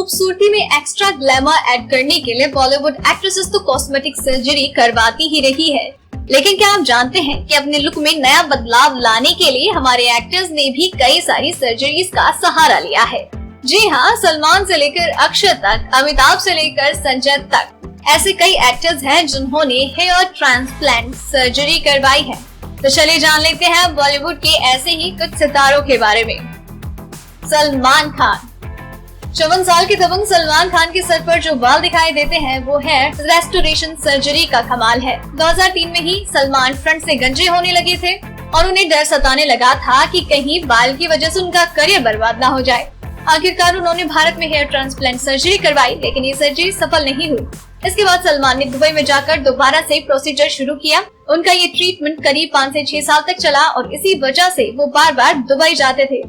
खूबसूरती में extra glamour add करने के लिए बॉलीवुड एक्ट्रेसेस तो कॉस्मेटिक सर्जरी करवाती ही रही है, लेकिन क्या आप जानते हैं कि अपने लुक में नया बदलाव लाने के लिए हमारे एक्टर्स ने भी कई सारी सर्जरीज का सहारा लिया है। जी हाँ, सलमान से लेकर अक्षय तक, अमिताभ से लेकर संजय तक ऐसे कई एक्टर्स हैं जिन्होंने हेयर ट्रांसप्लांट सर्जरी करवाई है। तो चलिए जान लेते हैं बॉलीवुड के ऐसे ही कुछ सितारों के बारे में। सलमान खान। 54 साल के दबंग सलमान खान के सर पर जो बाल दिखाई देते हैं वो है रेस्टोरेशन सर्जरी का कमाल है। 2003 में ही सलमान फ्रंट से गंजे होने लगे थे और उन्हें डर सताने लगा था कि कहीं बाल की वजह से उनका करियर बर्बाद ना हो जाए। आखिरकार उन्होंने भारत में हेयर ट्रांसप्लांट सर्जरी करवाई, लेकिन ये सर्जरी सफल नहीं हुई। इसके बाद सलमान ने दुबई में जाकर दोबारा से प्रोसीजर शुरू किया। उनका ये ट्रीटमेंट करीब 5 से 6 साल तक चला और इसी वजह से वो बार बार दुबई जाते थे।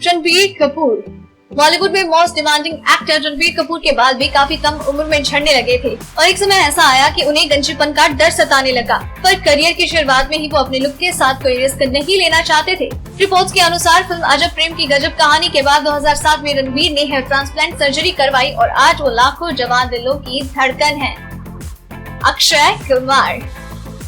रणबीर कपूर। बॉलीवुड में most demanding actor Ranbir Kapoor के बाल भी काफी कम उम्र में झड़ने लगे थे और एक समय ऐसा आया कि उन्हें गंजेपन का डर सताने लगा। पर करियर की शुरुआत में ही वो अपने लुक के साथ कोई रिस्क नहीं लेना चाहते थे। रिपोर्ट्स के अनुसार फिल्म अजब प्रेम की गजब कहानी के बाद 2007 में रणबीर ने हेयर ट्रांसप्लांट सर्जरी करवाई और आज वो लाखों जवान दिलों की धड़कन है। अक्षय कुमार।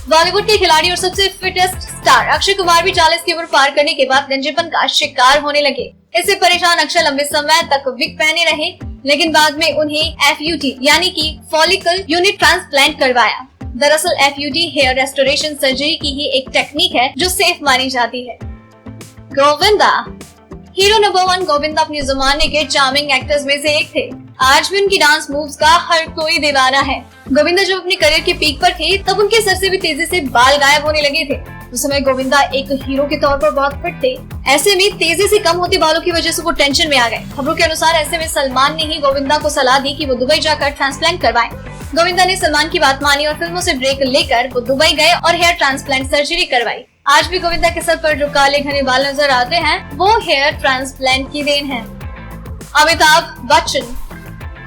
बॉलीवुड के खिलाड़ी और सबसे फिटेस्ट स्टार अक्षय कुमार भी 40 की उम्र पार करने के बाद गंजेपन का शिकार होने लगे। इससे परेशान अक्षय लंबे समय तक विग पहने रहे, लेकिन बाद में उन्हें FUT यानी कि फॉलिकल यूनिट ट्रांसप्लांट करवाया। दरअसल FUT हेयर रेस्टोरेशन सर्जरी की ही एक टेक्निक है जो सेफ मानी जाती है। गोविंदा। हीरो नंबर 1 गोविंदा अपने जमाने के चार्मिंग एक्टर्स में से एक थे। आज भी उनकी डांस मूव्स का हर कोई दीवाना है। गोविंदा जब अपने करियर के पीक पर थे तब उनके सर से भी तेजी से बाल गायब होने लगे थे। उस समय गोविंदा एक हीरो के तौर पर बहुत फिट थे। ऐसे में तेजी से कम होते बालों की वजह से वो टेंशन में आ गए। खबरों के अनुसार ऐसे में सलमान ने ही गोविंदा को सलाह दी कि वो दुबई जाकर ट्रांसप्लांट करवाएं। गोविंदा ने सलमान की बात मानी और फिल्मों से ब्रेक लेकर वो दुबई गए और हेयर ट्रांसप्लांट सर्जरी करवाई। आज भी गोविंदा के सर पर जो काले घने बाल नजर आते हैं वो हेयर ट्रांसप्लांट की देन है। अमिताभ बच्चन।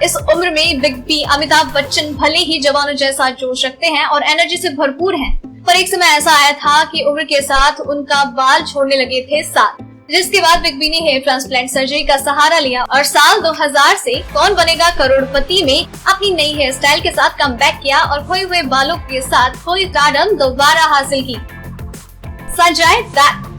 इस उम्र में बिग बी अमिताभ बच्चन भले ही जवानों जैसा जोश रखते हैं और एनर्जी से भरपूर हैं, पर एक समय ऐसा आया था कि उम्र के साथ उनका बाल छोड़ने लगे थे साथ, जिसके बाद बिग बी ने हेयर ट्रांसप्लांट सर्जरी का सहारा लिया और साल 2000 से कौन बनेगा करोड़पति में अपनी नई हेयर स्टाइल के साथ कमबैक किया और खोए हुए बालों के साथ खोई स्टारडम दोबारा हासिल की। संजय दत्त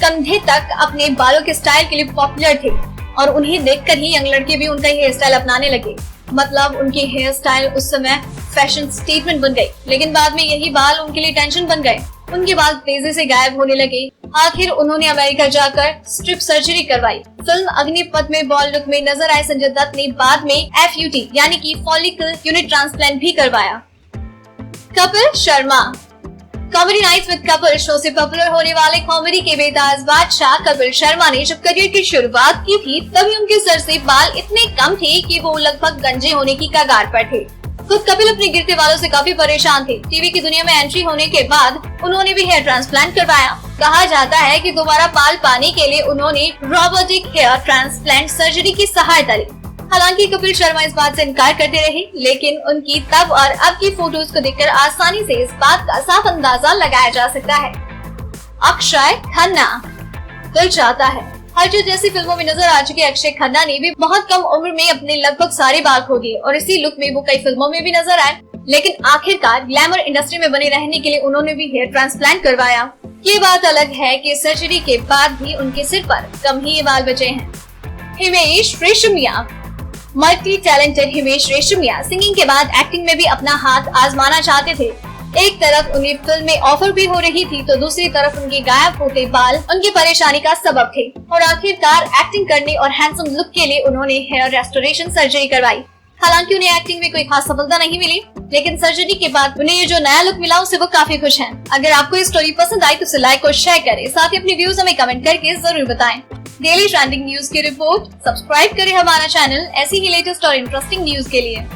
कंधे तक अपने बालों के स्टाइल के लिए पॉपुलर थे और उन्हें देखकर ही यंग लड़के भी उनका हेयर स्टाइल अपनाने लगे। मतलब उनकी हेयर स्टाइल उस समय फैशन स्टेटमेंट बन गई, लेकिन बाद में यही बाल उनके लिए टेंशन बन गए। उनके बाल तेजी से गायब होने लगे। आखिर उन्होंने अमेरिका जाकर स्ट्रिप सर्जरी करवाई। फिल्म अग्निपथ में बॉल लुक में नजर आए संजय दत्त ने बाद में FUT यानी कि फॉलिकल यूनिट ट्रांसप्लांट भी करवाया। Kapil Sharma. Comedy Nights with Kapil show से पॉपुलर होने वाले कॉमेडी के बेताज बादशाह कपिल शर्मा ने जब करियर की शुरुआत की थी तभी उनके सर से बाल इतने कम थे कि वो लगभग गंजे होने की कगार पर थे। खुद कपिल अपने गिरते बालों से काफी परेशान थे। टीवी की दुनिया में एंट्री होने के बाद उन्होंने भी हेयर ट्रांसप्लांट करवाया। कहा जाता है कि दोबारा बाल पाने के लिए उन्होंने रोबोटिक हेयर ट्रांसप्लांट सर्जरी की सहायता ली। हालांकि कपिल शर्मा इस बात से इनकार करते रहे, लेकिन उनकी तब और अब की फोटोज को देखकर आसानी से इस बात का साफ अंदाजा लगाया जा सकता है। अक्षय खन्ना। दिल चाहता है हलचल जैसी फिल्मों में नजर आ चुके अक्षय खन्ना ने भी बहुत कम उम्र में अपने लगभग सारे बाल खो दिए और इसी लुक में वो कई फिल्मों में भी नजर आए, लेकिन आखिरकार ग्लैमर इंडस्ट्री में बने रहने के लिए उन्होंने भी हेयर ट्रांसप्लांट करवाया। ये बात अलग है कि सर्जरी के बाद भी उनके सिर पर कम ही बाल बचे हैं। Himesh Reshammiya. Multi talented Himesh Reshammiya singing के बाद एक्टिंग में भी अपना हाथ आजमाना चाहते थे। एक तरफ उन्हें फिल्म में ऑफर भी हो रही थी तो दूसरी तरफ उनके गायब होते बाल उनकी परेशानी का सबब थे और आखिरकार एक्टिंग करने और हैंडसम लुक के लिए उन्होंने हेयर रेस्टोरेशन सर्जरी करवाई। हालांकि उन्हें एक्टिंग में कोई खास सफलता नहीं मिली, लेकिन सर्जरी के बाद उन्हें ये जो नया लुक मिला उससे वो काफी खुश हैं। अगर आपको ये स्टोरी पसंद आई तो उसे लाइक और शेयर करें, साथ ही अपने व्यूज हमें कमेंट करके जरूर बताएं। डेली ट्रेंडिंग न्यूज की रिपोर्ट सब्सक्राइब करें हमारा चैनल ऐसी ही लेटेस्ट और इंटरेस्टिंग न्यूज के लिए।